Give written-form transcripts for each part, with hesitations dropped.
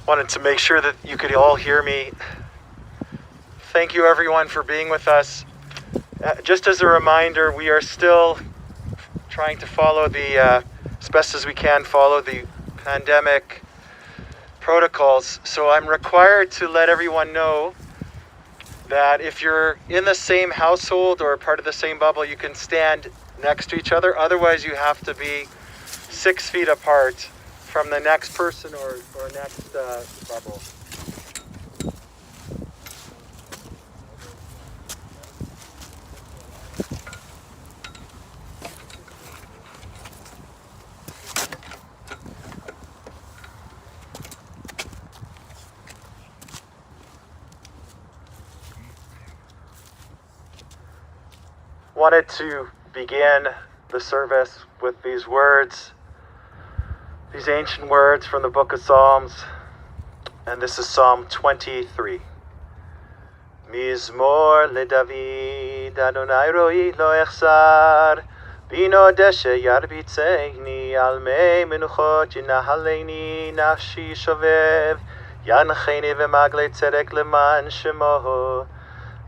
Wanted to make sure that you could all hear me. Thank you everyone for being with us. Just as a reminder, we are still trying to follow as best as we can, follow the pandemic protocols. So I'm required to let everyone know that if you're in the same household or part of the same bubble, you can stand next to each other. Otherwise, you have to be 6 feet apart from the next person or next bubble. Wanted to begin the service with these words, these ancient words from the book of Psalms, and this is Psalm 23. Mizmor leDavid, Adonai ro'i lo echsar, bino deshe yarbitzeni, al mei menuchot yinahaleni, nafshi shovev, yancheni v'magle tzedek leman shemo.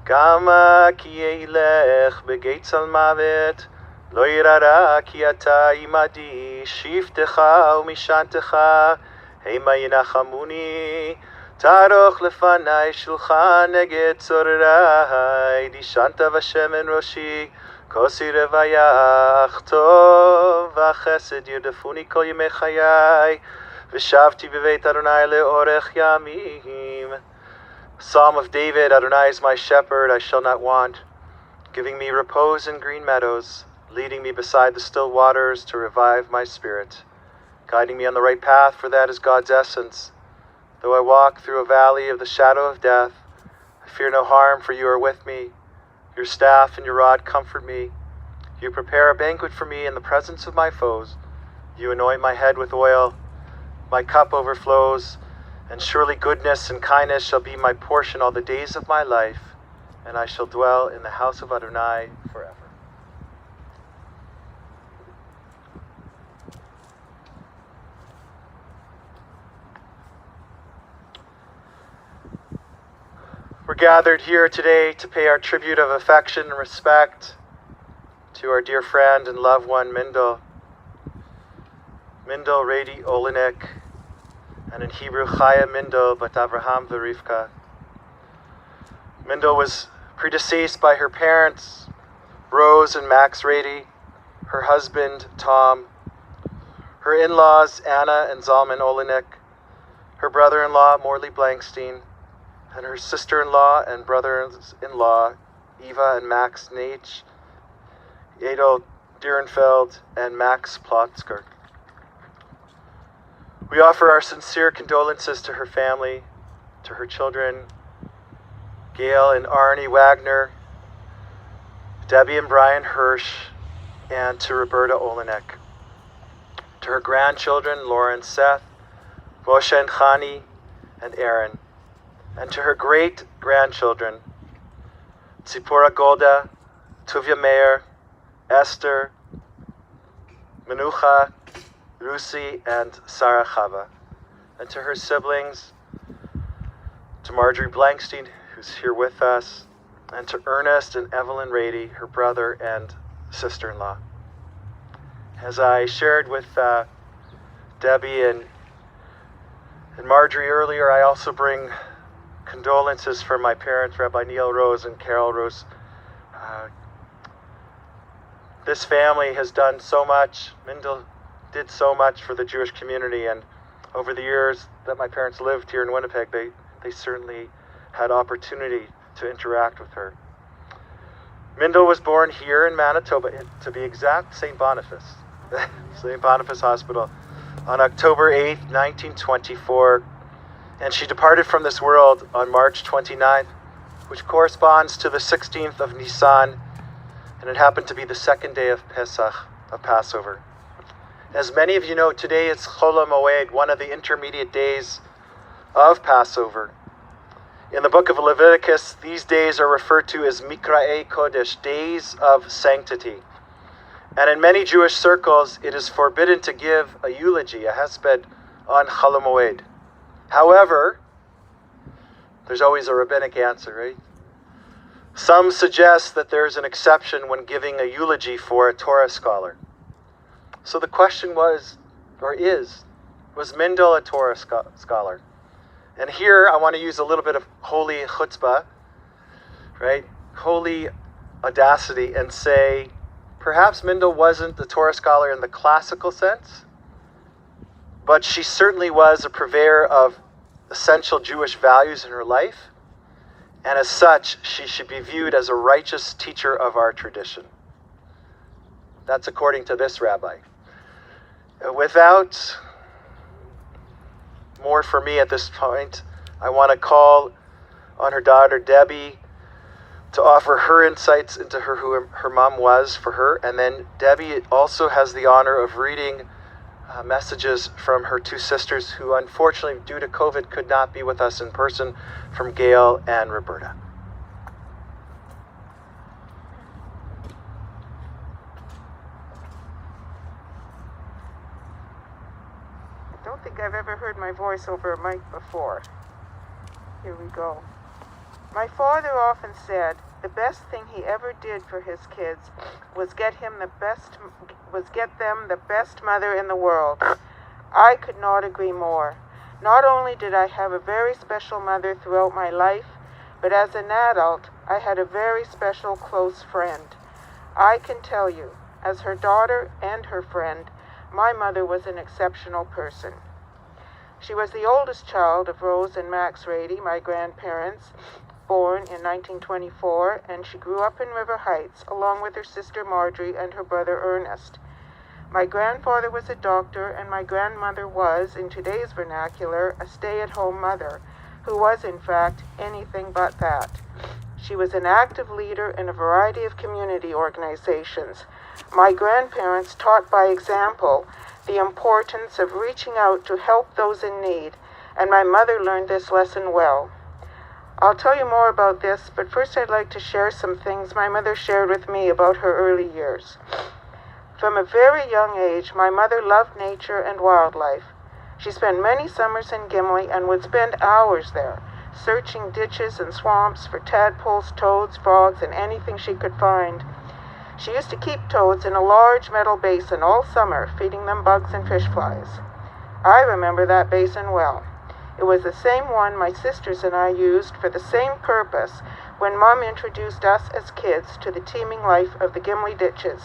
Gama ki eilech begates al mavet, lo yirara ki ata imadi, shiftecha umishantecha, hema yinachamuni, taroch lefanai shulchan neged tzorerai, dishanta v'shemen roshi, kosi revayach tov, v'chesed yirdefuni kol yemei chayai, v'shavti b'veit Adonai le'orech yamim. Psalm of David, Adonai is my shepherd, I shall not want, giving me repose in green meadows, leading me beside the still waters to revive my spirit, guiding me on the right path, for that is God's essence. Though I walk through a valley of the shadow of death, I fear no harm, for you are with me. Your staff and your rod comfort me. You prepare a banquet for me in the presence of my foes. You anoint my head with oil. My cup overflows. And surely goodness and kindness shall be my portion all the days of my life, and I shall dwell in the house of Adonai forever. We're gathered here today to pay our tribute of affection and respect to our dear friend and loved one, Mindel Olenick, and in Hebrew, Chaya Mindel bat Avraham v'Rivka. Mindel was predeceased by her parents, Rose and Max Rady, her husband, Tom, her in-laws, Anna and Zalman Olenick, her brother-in-law, Morley Blankstein, and her sister-in-law and brothers-in-law, Eva and Max Nate, Adel Dierenfeld, and Max Plotzker. We offer our sincere condolences to her family, to her children, Gail and Arnie Wagner, Debbie and Brian Hirsch, and to Roberta Olenick. To her grandchildren, Lauren, Seth, Moshe and Chani, and Aaron. And to her great-grandchildren, Tzipora Golda, Tuvia Meir, Esther, Menucha, Rusi, and Sarah Chava. And to her siblings, to Marjorie Blankstein, who's here with us, and to Ernest and Evelyn Rady, her brother and sister-in-law. As I shared with Debbie and Marjorie earlier, I also bring condolences for my parents, Rabbi Neil Rose and Carol Rose. This family has done so much. Mindel did so much for the Jewish community, and over the years that my parents lived here in Winnipeg, they certainly had opportunity to interact with her. Mindel was born here in Manitoba, to be exact, St. Boniface, St. Boniface Hospital, on October 8th, 1924, and she departed from this world on March 29th, which corresponds to the 16th of Nisan, and it happened to be the second day of Pesach, of Passover. As many of you know, today is Chol HaMoed, one of the intermediate days of Passover. In the book of Leviticus, these days are referred to as Mikra'ei Kodesh, days of sanctity. And in many Jewish circles, it is forbidden to give a eulogy, a hesped, on Chol HaMoed. However, there's always a rabbinic answer, right? Some suggest that there's an exception when giving a eulogy for a Torah scholar. So the question was Mindel a Torah scholar? And here I want to use a little bit of holy chutzpah, right? Holy audacity, and say, perhaps Mindel wasn't the Torah scholar in the classical sense, but she certainly was a purveyor of essential Jewish values in her life, and as such, she should be viewed as a righteous teacher of our tradition. That's according to this rabbi. Without more for me at this point, I want to call on her daughter Debbie to offer her insights into who her mom was for her. And then Debbie also has the honor of reading messages from her two sisters who unfortunately due to COVID could not be with us in person, from Gail and Roberta. I don't think I've ever heard my voice over a mic before. Here we go. My father often said the best thing he ever did for his kids was get them the best mother in the world. I could not agree more. Not only did I have a very special mother throughout my life, but as an adult, I had a very special close friend. I can tell you, as her daughter and her friend, my mother was an exceptional person. She was the oldest child of Rose and Max Rady, my grandparents, born in 1924, and she grew up in River Heights along with her sister Marjorie and her brother Ernest. My grandfather was a doctor, and my grandmother was, in today's vernacular, a stay-at-home mother, who was, in fact, anything but that. She was an active leader in a variety of community organizations. My grandparents taught by example the importance of reaching out to help those in need, and my mother learned this lesson well. I'll tell you more about this, but first I'd like to share some things my mother shared with me about her early years. From a very young age, my mother loved nature and wildlife. She spent many summers in Gimli and would spend hours there, searching ditches and swamps for tadpoles, toads, frogs, and anything she could find. She used to keep toads in a large metal basin all summer, feeding them bugs and fish flies. I remember that basin well. It was the same one my sisters and I used for the same purpose when Mom introduced us as kids to the teeming life of the Gimli ditches.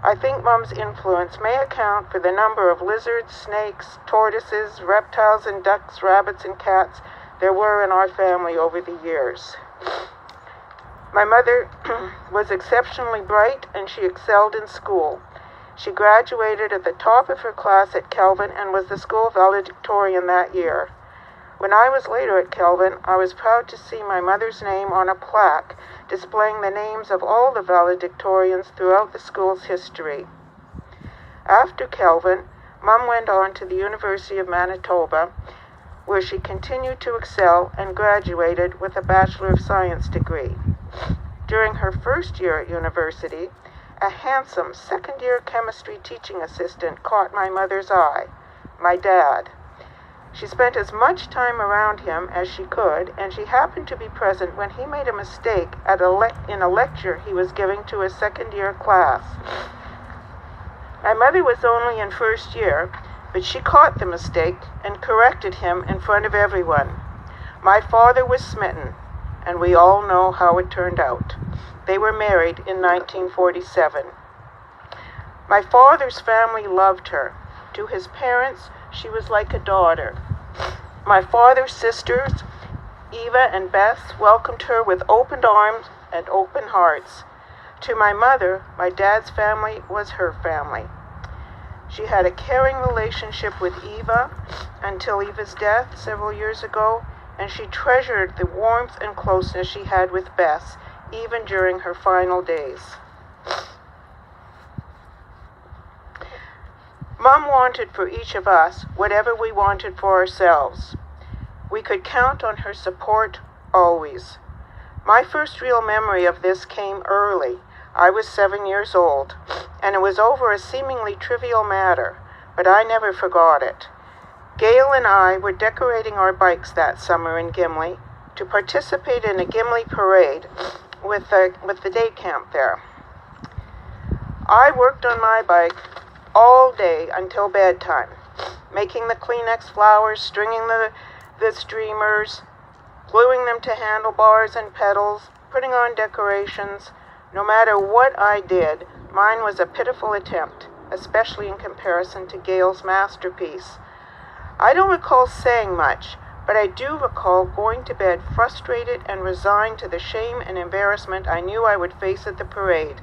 I think Mom's influence may account for the number of lizards, snakes, tortoises, reptiles and ducks, rabbits and cats there were in our family over the years. My mother was exceptionally bright, and she excelled in school. She graduated at the top of her class at Kelvin and was the school valedictorian that year. When I was later at Kelvin, I was proud to see my mother's name on a plaque displaying the names of all the valedictorians throughout the school's history. After Kelvin, Mom went on to the University of Manitoba, where she continued to excel and graduated with a Bachelor of Science degree. During her first year at university, a handsome second-year chemistry teaching assistant caught my mother's eye, my dad. She spent as much time around him as she could, and she happened to be present when he made a mistake in a lecture he was giving to a second-year class. My mother was only in first year, but she caught the mistake and corrected him in front of everyone. My father was smitten, and we all know how it turned out. They were married in 1947. My father's family loved her. To his parents, she was like a daughter. My father's sisters, Eva and Beth, welcomed her with open arms and open hearts. To my mother, my dad's family was her family. She had a caring relationship with Eva until Eva's death several years ago, and she treasured the warmth and closeness she had with Beth, even during her final days. Mom wanted for each of us whatever we wanted for ourselves. We could count on her support always. My first real memory of this came early. I was 7 years old, and it was over a seemingly trivial matter, but I never forgot it. Gail and I were decorating our bikes that summer in Gimli to participate in a Gimli parade with the day camp there. I worked on my bike all day until bedtime, making the Kleenex flowers, stringing the streamers, gluing them to handlebars and pedals, putting on decorations. No matter what I did, mine was a pitiful attempt, especially in comparison to Gail's masterpiece. I don't recall saying much, but I do recall going to bed frustrated and resigned to the shame and embarrassment I knew I would face at the parade.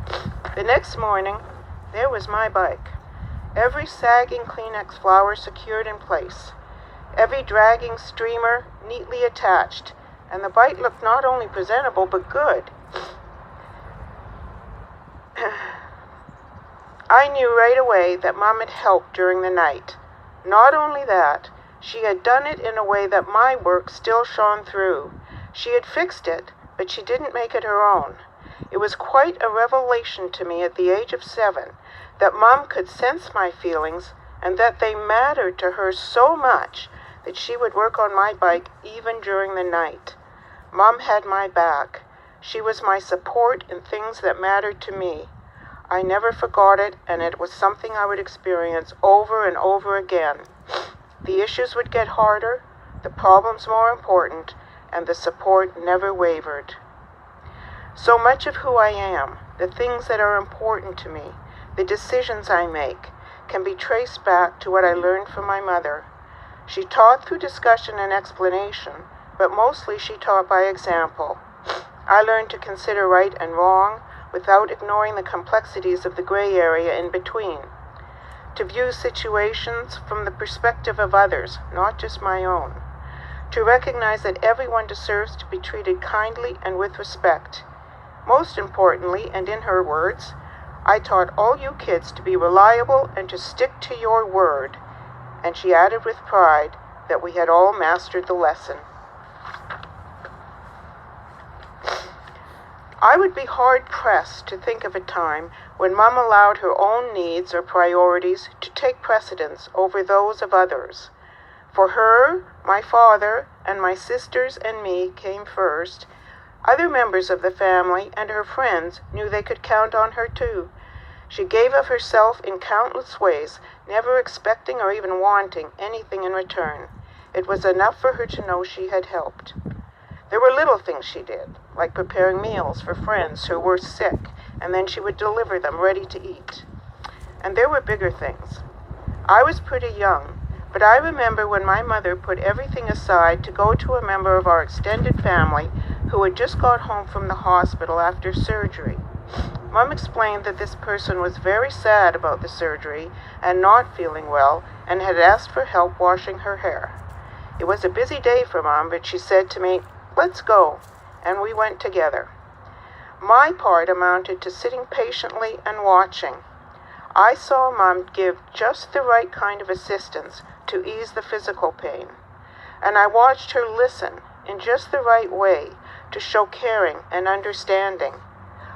The next morning, there was my bike. Every sagging Kleenex flower secured in place, every dragging streamer neatly attached, and the bike looked not only presentable but good. I knew right away that Mom had helped during the night. Not only that, she had done it in a way that my work still shone through. She had fixed it, but she didn't make it her own. It was quite a revelation to me at the age of 7 that Mom could sense my feelings and that they mattered to her so much that she would work on my bike even during the night. Mom had my back. She was my support in things that mattered to me. I never forgot it, and it was something I would experience over and over again. The issues would get harder, the problems more important, and the support never wavered. So much of who I am, the things that are important to me, the decisions I make, can be traced back to what I learned from my mother. She taught through discussion and explanation, but mostly she taught by example. I learned to consider right and wrong without ignoring the complexities of the gray area in between. To view situations from the perspective of others, not just my own. To recognize that everyone deserves to be treated kindly and with respect. Most importantly, and in her words, I taught all you kids to be reliable and to stick to your word. And she added with pride that we had all mastered the lesson. I would be hard-pressed to think of a time when Mom allowed her own needs or priorities to take precedence over those of others. For her, my father, and my sisters and me came first. Other members of the family and her friends knew they could count on her too. She gave of herself in countless ways, never expecting or even wanting anything in return. It was enough for her to know she had helped. There were little things she did, like preparing meals for friends who were sick, and then she would deliver them ready to eat. And there were bigger things. I was pretty young, but I remember when my mother put everything aside to go to a member of our extended family who had just got home from the hospital after surgery. Mom explained that this person was very sad about the surgery and not feeling well and had asked for help washing her hair. It was a busy day for Mom, but she said to me, "Let's go," and we went together. My part amounted to sitting patiently and watching. I saw Mom give just the right kind of assistance to ease the physical pain, and I watched her listen in just the right way to show caring and understanding.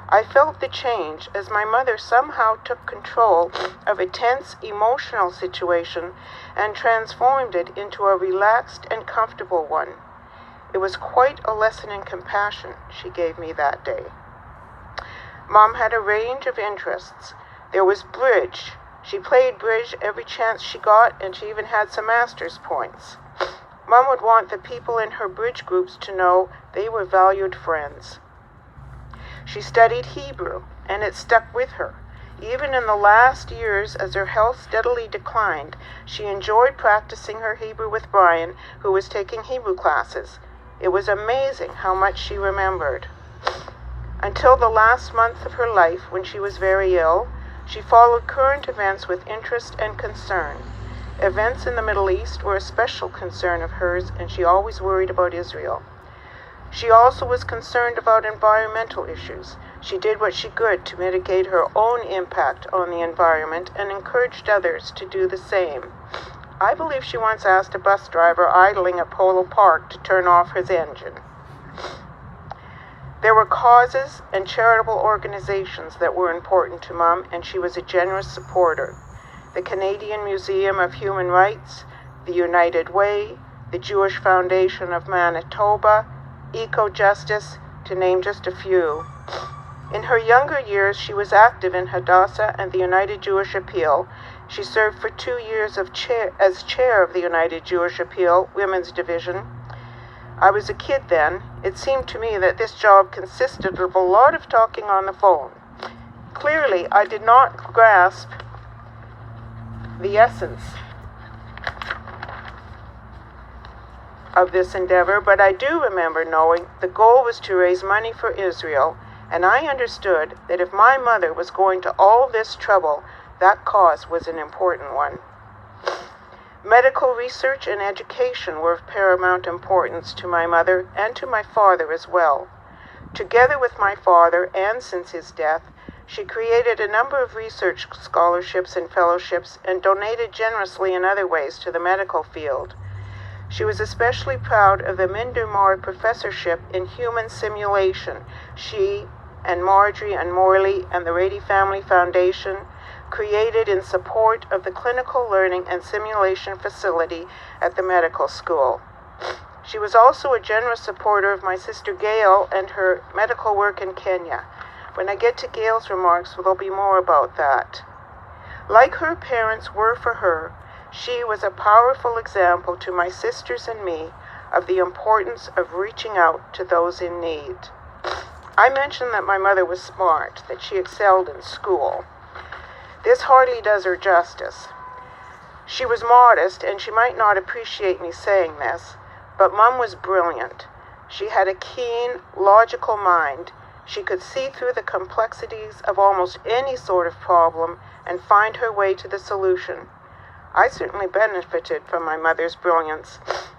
I felt the change as my mother somehow took control of a tense emotional situation and transformed it into a relaxed and comfortable one. It was quite a lesson in compassion she gave me that day. Mom had a range of interests. There was bridge. She played bridge every chance she got, and she even had some master's points. Mom would want the people in her bridge groups to know they were valued friends. She studied Hebrew, and it stuck with her. Even in the last years, as her health steadily declined, she enjoyed practicing her Hebrew with Brian, who was taking Hebrew classes. It was amazing how much she remembered. Until the last month of her life, when she was very ill, she followed current events with interest and concern. Events in the Middle East were a special concern of hers, and she always worried about Israel. She also was concerned about environmental issues. She did what she could to mitigate her own impact on the environment and encouraged others to do the same. I believe she once asked a bus driver idling at Polo Park to turn off his engine. There were causes and charitable organizations that were important to Mom, and she was a generous supporter. The Canadian Museum of Human Rights, the United Way, the Jewish Foundation of Manitoba, Eco-Justice, to name just a few. In her younger years, she was active in Hadassah and the United Jewish Appeal. She served for 2 years as chair of the United Jewish Appeal Women's Division. I was a kid then. It seemed to me that this job consisted of a lot of talking on the phone. Clearly, I did not grasp the essence of this endeavor, but I do remember knowing the goal was to raise money for Israel, and I understood that if my mother was going to all this trouble, that cause was an important one. Medical research and education were of paramount importance to my mother and to my father as well. Together with my father, and since his death, she created a number of research scholarships and fellowships and donated generously in other ways to the medical field. She was especially proud of the Mindel Professorship in Human Simulation. She and Marjorie and Morley and the Rady Family Foundation created in support of the clinical learning and simulation facility at the medical school. She was also a generous supporter of my sister Gail and her medical work in Kenya. When I get to Gail's remarks, there'll be more about that. Like her parents were for her, she was a powerful example to my sisters and me of the importance of reaching out to those in need. I mentioned that my mother was smart, that she excelled in school. This hardly does her justice. She was modest, and she might not appreciate me saying this, but Mum was brilliant. She had a keen, logical mind. She could see through the complexities of almost any sort of problem and find her way to the solution. I certainly benefited from my mother's brilliance.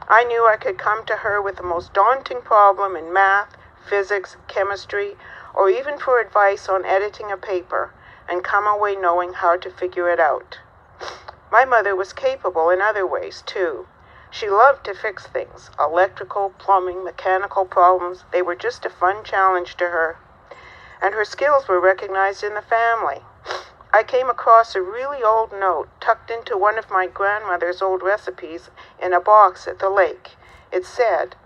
I knew I could come to her with the most daunting problem in math, physics, chemistry, or even for advice on editing a paper, and come away knowing how to figure it out. My mother was capable in other ways, too. She loved to fix things, electrical, plumbing, mechanical problems. They were just a fun challenge to her. And her skills were recognized in the family. I came across a really old note tucked into one of my grandmother's old recipes in a box at the lake. It said,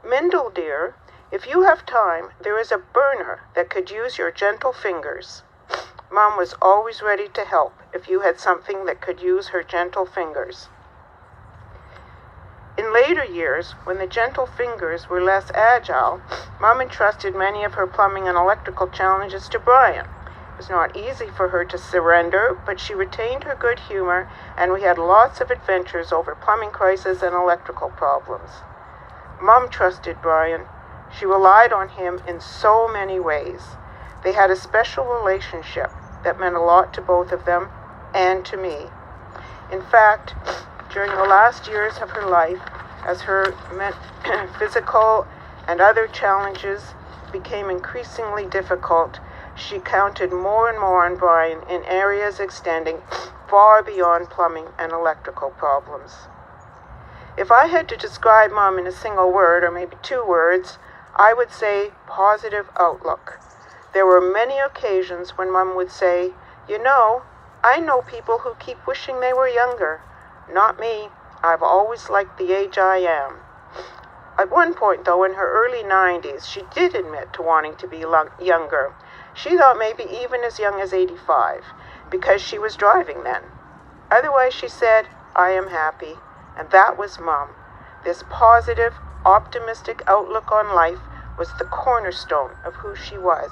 "Mindel, dear, if you have time, there is a burner that could use your gentle fingers." Mom was always ready to help if you had something that could use her gentle fingers. In later years, when the gentle fingers were less agile, Mom entrusted many of her plumbing and electrical challenges to Brian. It was not easy for her to surrender, but she retained her good humor, and we had lots of adventures over plumbing crises and electrical problems. Mom trusted Brian. She relied on him in so many ways. They had a special relationship that meant a lot to both of them and to me. In fact, during the last years of her life, as her physical and other challenges became increasingly difficult, she counted more and more on Brian in areas extending far beyond plumbing and electrical problems. If I had to describe Mom in a single word, or maybe 2 words, I would say positive outlook. There were many occasions when Mom would say, "You know, I know people who keep wishing they were younger. Not me. I've always liked the age I am." At one point, though, in her early 90s, she did admit to wanting to be younger. She thought maybe even as young as 85, because she was driving then. Otherwise, she said, "I am happy." And that was Mom. This positive, optimistic outlook on life was the cornerstone of who she was.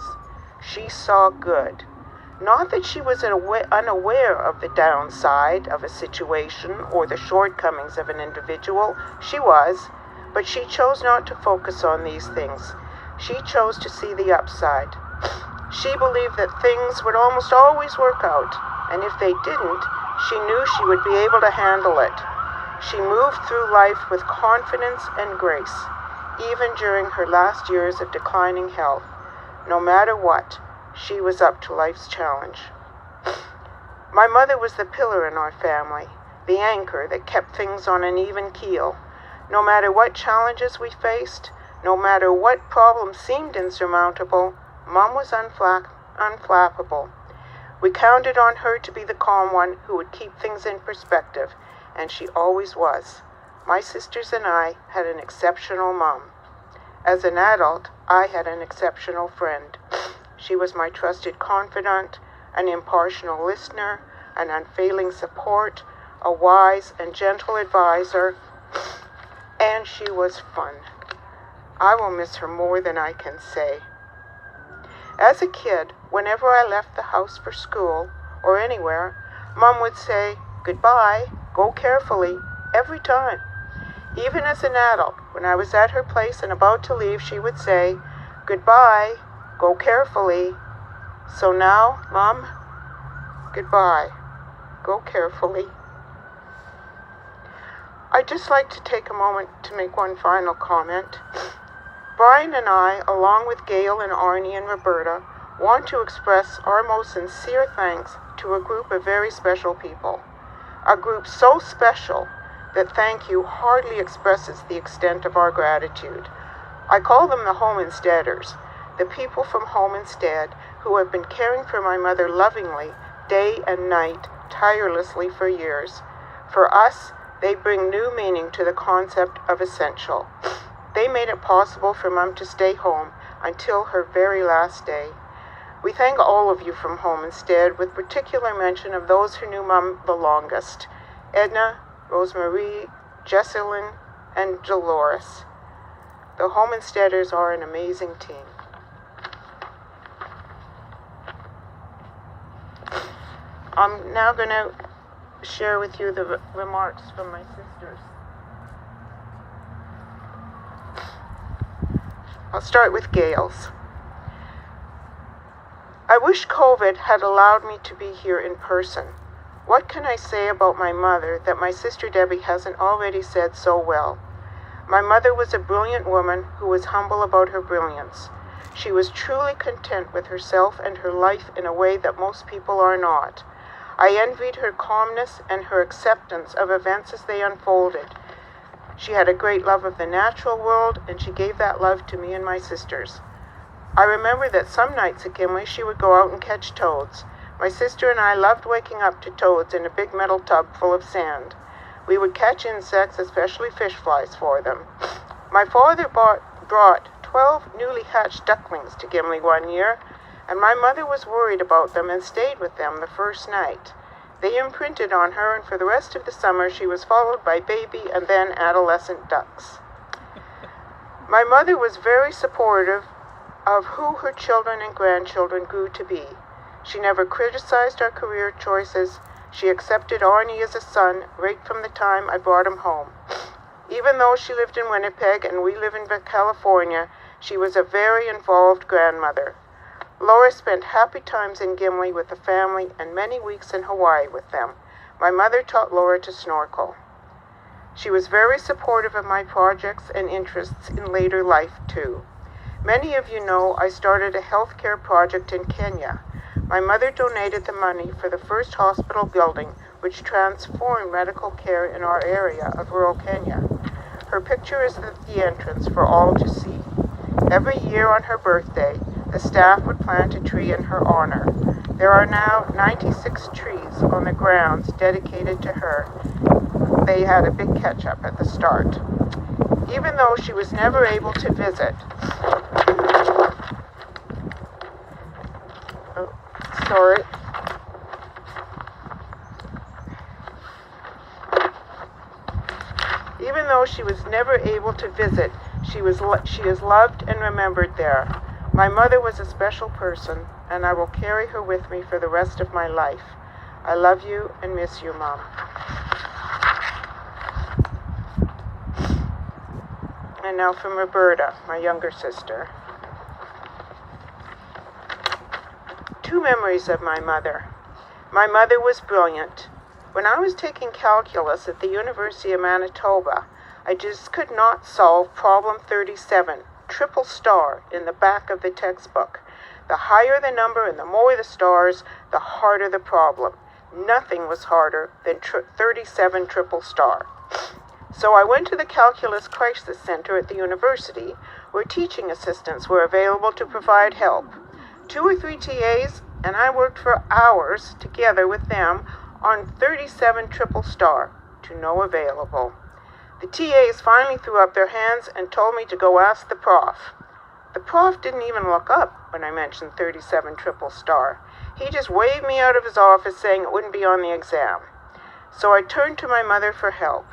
She saw good. Not that she was unaware of the downside of a situation or the shortcomings of an individual. She was, but she chose not to focus on these things. She chose to see the upside. She believed that things would almost always work out, and if they didn't, she knew she would be able to handle it. She moved through life with confidence and grace, even during her last years of declining health. No matter what, she was up to life's challenge. My mother was the pillar in our family, the anchor that kept things on an even keel. No matter what challenges we faced, no matter what problems seemed insurmountable, Mom was unflappable. We counted on her to be the calm one who would keep things in perspective, and she always was. My sisters and I had an exceptional mom. As an adult, I had an exceptional friend. She was my trusted confidant, an impartial listener, an unfailing support, a wise and gentle advisor, and she was fun. I will miss her more than I can say. As a kid, whenever I left the house for school or anywhere, Mom would say, "Goodbye, go carefully," every time. Even as an adult, when I was at her place and about to leave, she would say, "Goodbye, go carefully." So now, Mom, goodbye, go carefully. I'd just like to take a moment to make one final comment. Brian and I, along with Gail and Arnie and Roberta, want to express our most sincere thanks to a group of very special people. A group so special that thank you hardly expresses the extent of our gratitude. I call them the Homesteaders, the people from Homestead who have been caring for my mother lovingly, day and night, tirelessly for years. For us, they bring new meaning to the concept of essential. They made it possible for Mom to stay home until her very last day. We thank all of you from Homestead, with particular mention of those who knew Mom the longest: Edna, Rosemarie, Jesselyn, and Dolores. The Homesteaders are an amazing team. I'm now going to share with you the remarks from my sisters. I'll start with Gail's. I wish COVID had allowed me to be here in person. What can I say about my mother that my sister Debbie hasn't already said so well? My mother was a brilliant woman who was humble about her brilliance. She was truly content with herself and her life in a way that most people are not. I envied her calmness and her acceptance of events as they unfolded. She had a great love of the natural world, and she gave that love to me and my sisters. I remember that some nights at Gimli she would go out and catch toads. My sister and I loved waking up to toads in a big metal tub full of sand. We would catch insects, especially fish flies, for them. My father brought 12 newly hatched ducklings to Gimli one year, and my mother was worried about them and stayed with them the first night. They imprinted on her, and for the rest of the summer she was followed by baby and then adolescent ducks. My mother was very supportive of who her children and grandchildren grew to be. She never criticized our career choices. She accepted Arnie as a son right from the time I brought him home. Even though she lived in Winnipeg and we live in California, she was a very involved grandmother. Laura spent happy times in Gimli with the family and many weeks in Hawaii with them. My mother taught Laura to snorkel. She was very supportive of my projects and interests in later life, too. Many of you know I started a healthcare project in Kenya. My mother donated the money for the first hospital building, which transformed medical care in our area of rural Kenya. Her picture is at the entrance for all to see. Every year on her birthday, the staff would plant a tree in her honor. There are now 96 trees on the grounds dedicated to her. They had a big catch-up at the start. Even though she was never able to visit, she is loved and remembered there. My mother was a special person, and I will carry her with me for the rest of my life. I love you and miss you, Mom. And now from Roberta, my younger sister. Two memories of my mother. My mother was brilliant. When I was taking calculus at the University of Manitoba, I just could not solve problem 37, triple star, in the back of the textbook. The higher the number and the more the stars, the harder the problem. Nothing was harder than 37 triple star. So I went to the Calculus Crisis Center at the university, where teaching assistants were available to provide help. 2 or 3 TAs, and I worked for hours together with them on 37 triple star, to no available. The TAs finally threw up their hands and told me to go ask the prof. The prof didn't even look up when I mentioned 37 triple star. He just waved me out of his office saying it wouldn't be on the exam. So I turned to my mother for help.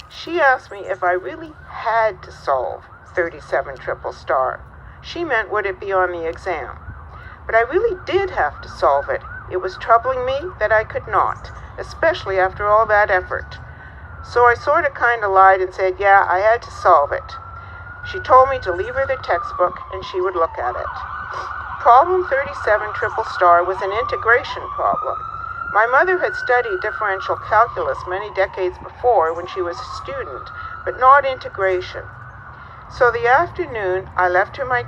She asked me if I really had to solve 37 triple star. She meant would it be on the exam. But I really did have to solve it. It was troubling me that I could not, especially after all that effort. So I sort of kind of lied and said, yeah, I had to solve it. She told me to leave her the textbook and she would look at it. Problem 37 triple star was an integration problem. My mother had studied differential calculus many decades before when she was a student, but not integration. So the afternoon I left her my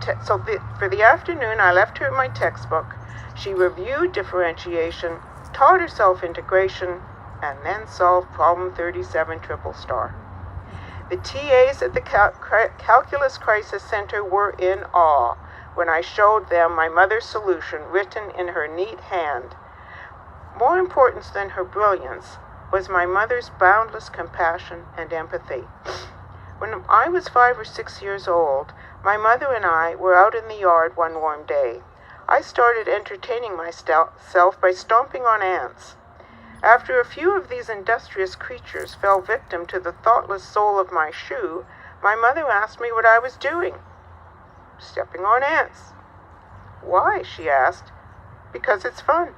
for the afternoon I left her my textbook. She reviewed differentiation, taught herself integration, and then solved problem 37 triple star. The TAs at the Calculus Crisis Center were in awe when I showed them my mother's solution written in her neat hand. More important than her brilliance was my mother's boundless compassion and empathy. When I was 5 or 6 years old, my mother and I were out in the yard one warm day. I started entertaining myself by stomping on ants. After a few of these industrious creatures fell victim to the thoughtless sole of my shoe, my mother asked me what I was doing. Stepping on ants. Why? She asked. Because it's fun.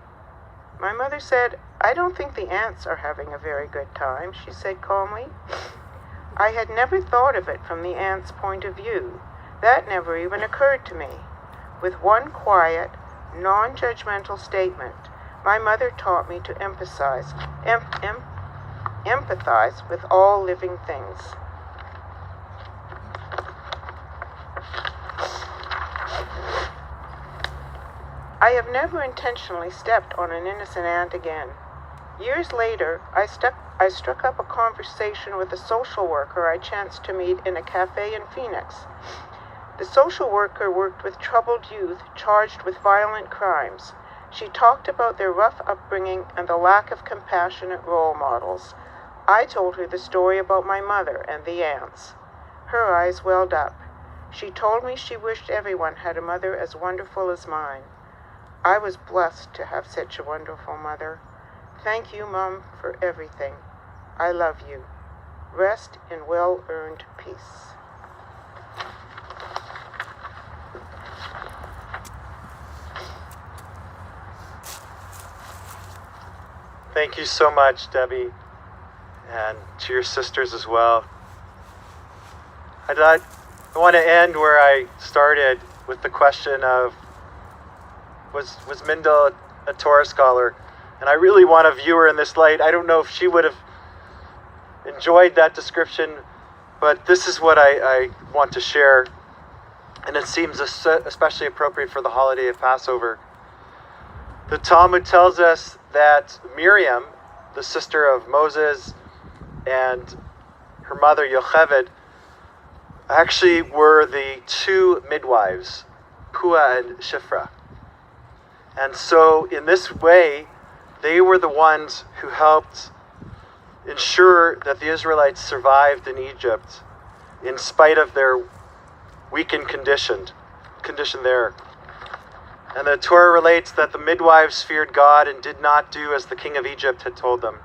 My mother said, I don't think the ants are having a very good time, she said calmly. I had never thought of it from the ants' point of view. That never even occurred to me. With one quiet, non-judgmental statement, my mother taught me to empathize with all living things. I have never intentionally stepped on an innocent ant again. Years later, I struck up a conversation with a social worker I chanced to meet in a cafe in Phoenix. The social worker worked with troubled youth charged with violent crimes. She talked about their rough upbringing and the lack of compassionate role models. I told her the story about my mother and the ants. Her eyes welled up. She told me she wished everyone had a mother as wonderful as mine. I was blessed to have such a wonderful mother. Thank you, Mom, for everything. I love you. Rest in well-earned peace. Thank you so much, Debbie, and to your sisters as well. I want to end where I started with the question of, was Mindel a Torah scholar? And I really want to view her in this light. I don't know if she would have enjoyed that description, but this is what I want to share, and it seems especially appropriate for the holiday of Passover. The Talmud tells us that Miriam, the sister of Moses, and her mother Yocheved actually were the two midwives, Pua and Shifra. And so in this way, they were the ones who helped ensure that the Israelites survived in Egypt in spite of their weakened condition there. And the Torah relates that the midwives feared God and did not do as the king of Egypt had told them.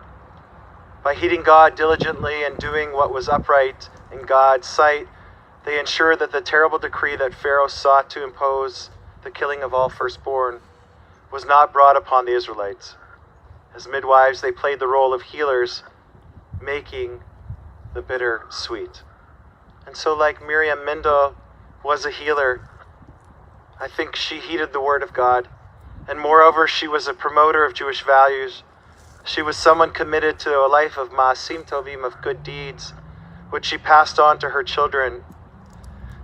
By heeding God diligently and doing what was upright in God's sight, they ensured that the terrible decree that Pharaoh sought to impose, the killing of all firstborn, was not brought upon the Israelites. As midwives, they played the role of healers, making the bitter sweet. And so like Miriam, Mindel was a healer. I think she heeded the word of God. And moreover, she was a promoter of Jewish values. She was someone committed to a life of ma'asim tovim, of good deeds, which she passed on to her children.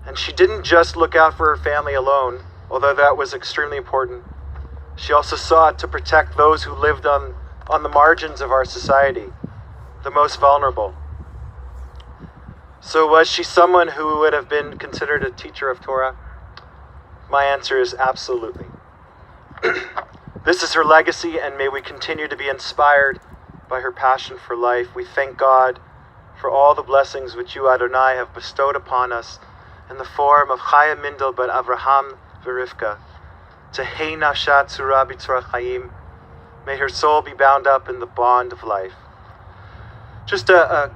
And she didn't just look out for her family alone, although that was extremely important. She also sought to protect those who lived on the margins of our society, the most vulnerable. So was she someone who would have been considered a teacher of Torah? My answer is absolutely. This is her legacy, and may we continue to be inspired by her passion for life. We thank God for all the blessings which you, Adonai, have bestowed upon us in the form of Chaya Mindel ben Avraham v'Rivka. Tehei nafsha tzura b'tzura chayim. May her soul be bound up in the bond of life. Just a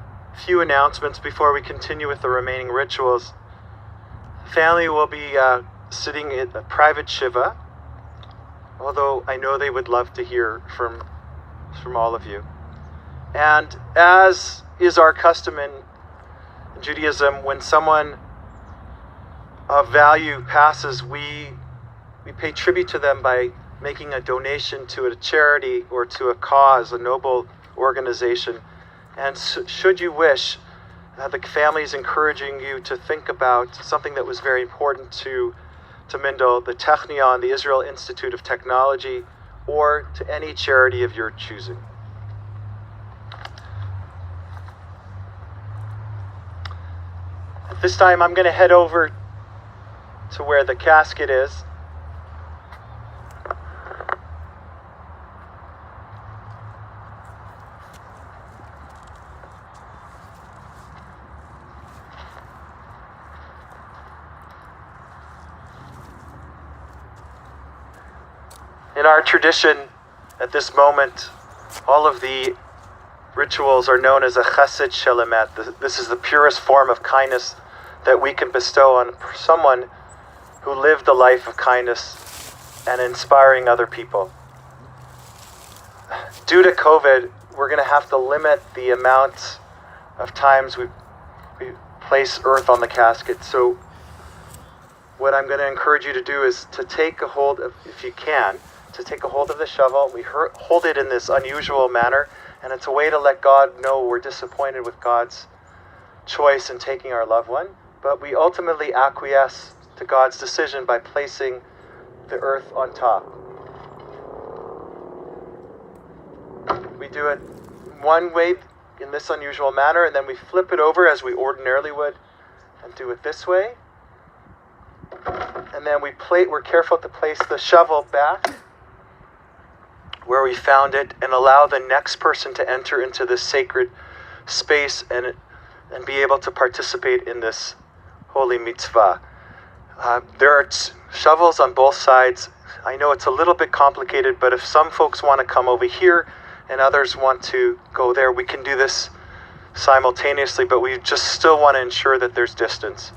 few announcements before we continue with the remaining rituals. Family will be sitting in a private Shiva, although I know they would love to hear from all of you. And as is our custom in Judaism, when someone of value passes, we pay tribute to them by making a donation to a charity or to a cause, a noble organization. And should you wish, the family is encouraging you to think about something that was very important to Mindel, the Technion, the Israel Institute of Technology, or to any charity of your choosing. At this time, I'm going to head over to where the casket is. In our tradition, at this moment, all of the rituals are known as a chesed shel emet. This is the purest form of kindness that we can bestow on someone who lived a life of kindness and inspiring other people. Due to COVID, we're going to have to limit the amount of times we place earth on the casket. So what I'm going to encourage you to do is to take a hold of, if you can, to take a hold of the shovel. We hold it in this unusual manner, and it's a way to let God know we're disappointed with God's choice in taking our loved one, but we ultimately acquiesce to God's decision by placing the earth on top. We do it one way in this unusual manner, and then we flip it over as we ordinarily would and do it this way. And then we're careful to place the shovel back where we found it and allow the next person to enter into this sacred space and be able to participate in this holy mitzvah. There are shovels on both sides. I know it's a little bit complicated, but if some folks want to come over here and others want to go there, we can do this simultaneously, but we just still want to ensure that there's distance.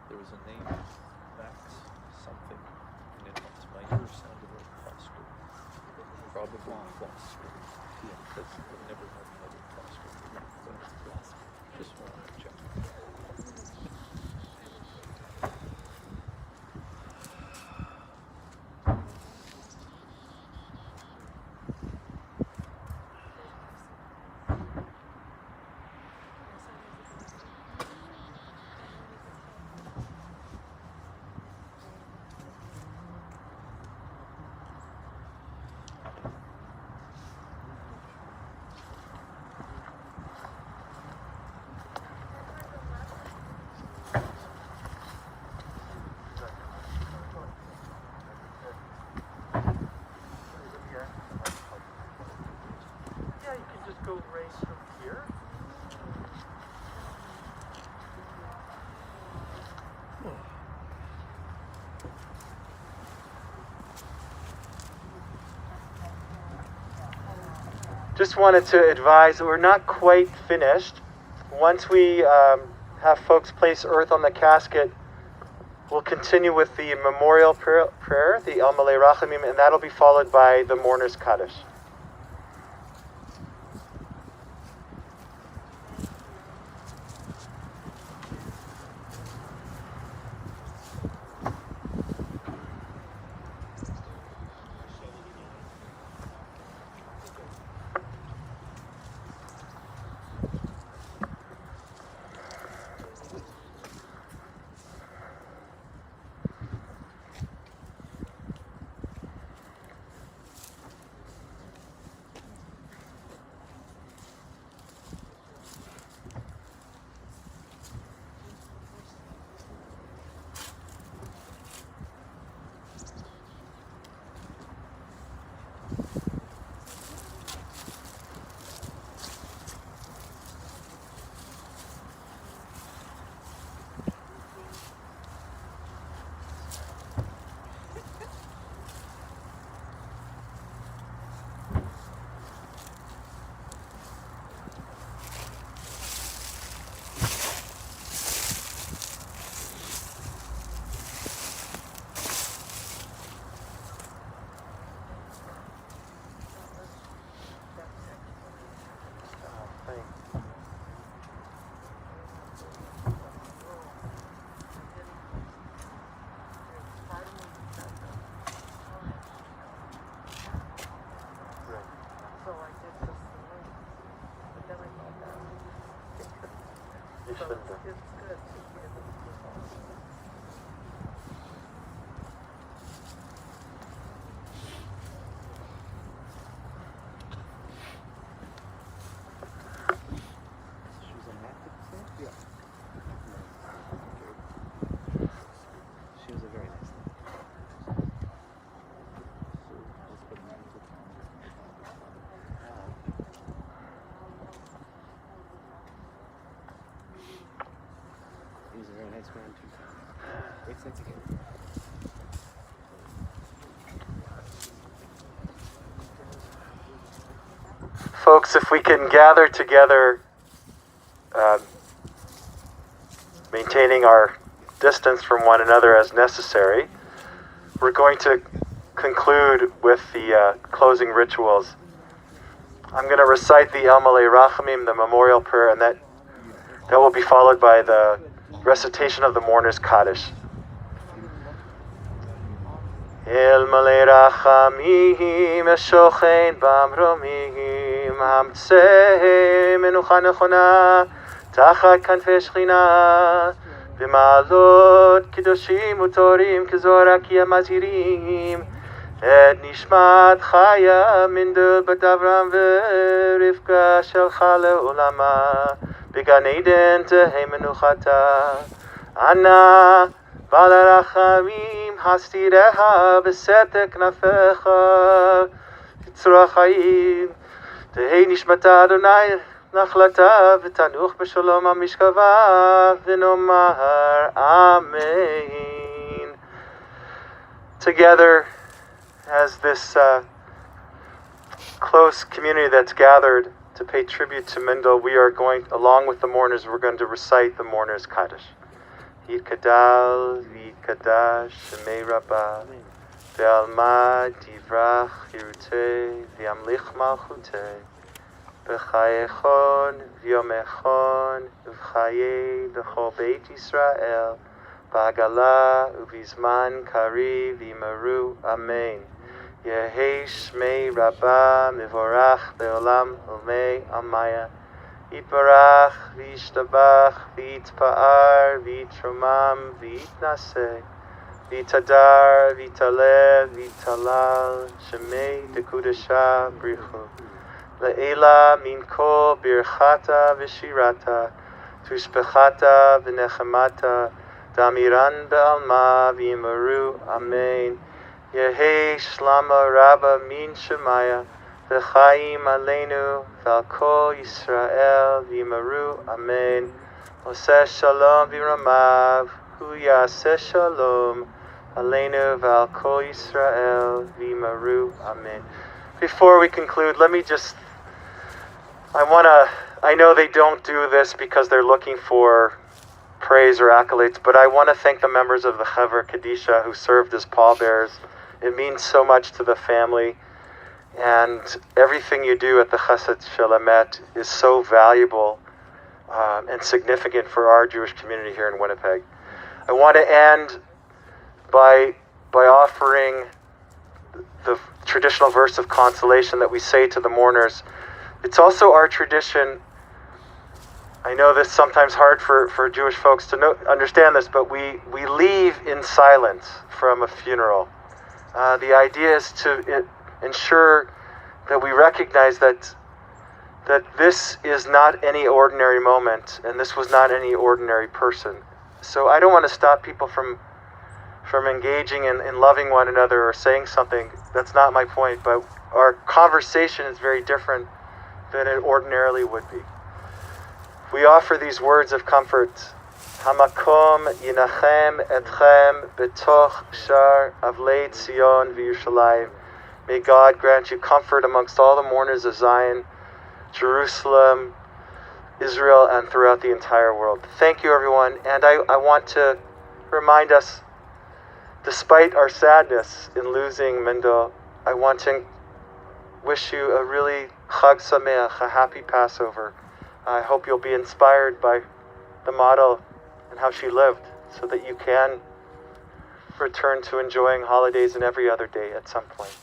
There was a name, Max something, and it was my ear sounded like Foster. Probably Foster. Yeah, because I've never had another Foster. But just wanted to check. Go race from here. Just wanted to advise that we're not quite finished. Once we have folks place earth on the casket, we'll continue with the memorial prayer, the El Malei Rachamim, and that'll be followed by the mourner's Kaddish. good. She was a very nice lady. He was a very nice man too. Great sense of humor. Folks, if we can gather together, maintaining our distance from one another as necessary, we're going to conclude with the closing rituals. I'm going to recite the El Malei Rachamim, the memorial prayer, and that will be followed by the recitation of the mourner's Kaddish. El Malei Rachamim Eshochein Bamromim Hamtzeh Menucha Nechona Tachat Kanfei Shechina B'ma'alot Kedoshim Utorim K'zorah Ki Amazirim Et Nishmat Chaya Mindel Bat Avram V'Rivka Shelcha Le'olama B'Gan Eden Tehei Menuchata Ana Ba'al Rachamim Hastireha B'Setek Knafecha Yitzrach Hayim Tehei Nishmata Adonai Nachlata V'Tanuch B'Shalom HaMishkava V'Nomar Amen. Together, as this close community that's gathered to pay tribute to Mindel, we are going, along with the mourners, we're going to recite the mourner's Kaddish. Yitgadal v'yitgadash Shemei Rabbah Ve'alma divrach Yirutei V'yamlich Malchutei B'chayechon v'yomechon V'chayei B'chol Beit Yisrael B'agala U'vizman Kari V'yimaru Amen. Yehei Shmei Rabbah Mivorach Be'olam Umei Amaya Yitbarach V'yishtabach V'yitpa'ar V'yitromam V'yitnaseh V'yitadar V'yitalev V'yitalal Shemei Dekudasha Brichu Le'ela Min Kol Birchata V'shirata Tushbechata V'nechemata Damiran Be'alma V'yimaru Amen. Yehei Shlama Rabba Min Shemaya V'chaim Aleinu V'al Kol Yisrael V'yimaru Amen. Oseh Shalom V'ramav Hu Yaseh Shalom Aleinu V'al Kol Yisrael V'yimaru Amen. Before we conclude, let me just, I know they don't do this because they're looking for praise or accolades, but I want to thank the members of the Chaver Kadisha who served as pallbearers. It means so much to the family, and everything you do at the Chesed Shel Emet is so valuable and significant for our Jewish community here in Winnipeg. I want to end by offering the traditional verse of consolation that we say to the mourners. It's also our tradition. I know this is sometimes hard for Jewish folks to understand this, but we leave in silence from a funeral. The idea is to ensure that we recognize that this is not any ordinary moment, and this was not any ordinary person. So I don't want to stop people from engaging in loving one another or saying something. That's not my point, but our conversation is very different than it ordinarily would be. We offer these words of comfort. Hamakom yinachem etchem betoch shar avlei Tzion v'Yerushalayim. May God grant you comfort amongst all the mourners of Zion, Jerusalem, Israel, and throughout the entire world. Thank you, everyone. And I want to remind us, despite our sadness in losing Mindel, I want to wish you a really Chag Sameach, a happy Passover. I hope you'll be inspired by the model and how she lived, so that you can return to enjoying holidays in every other day at some point.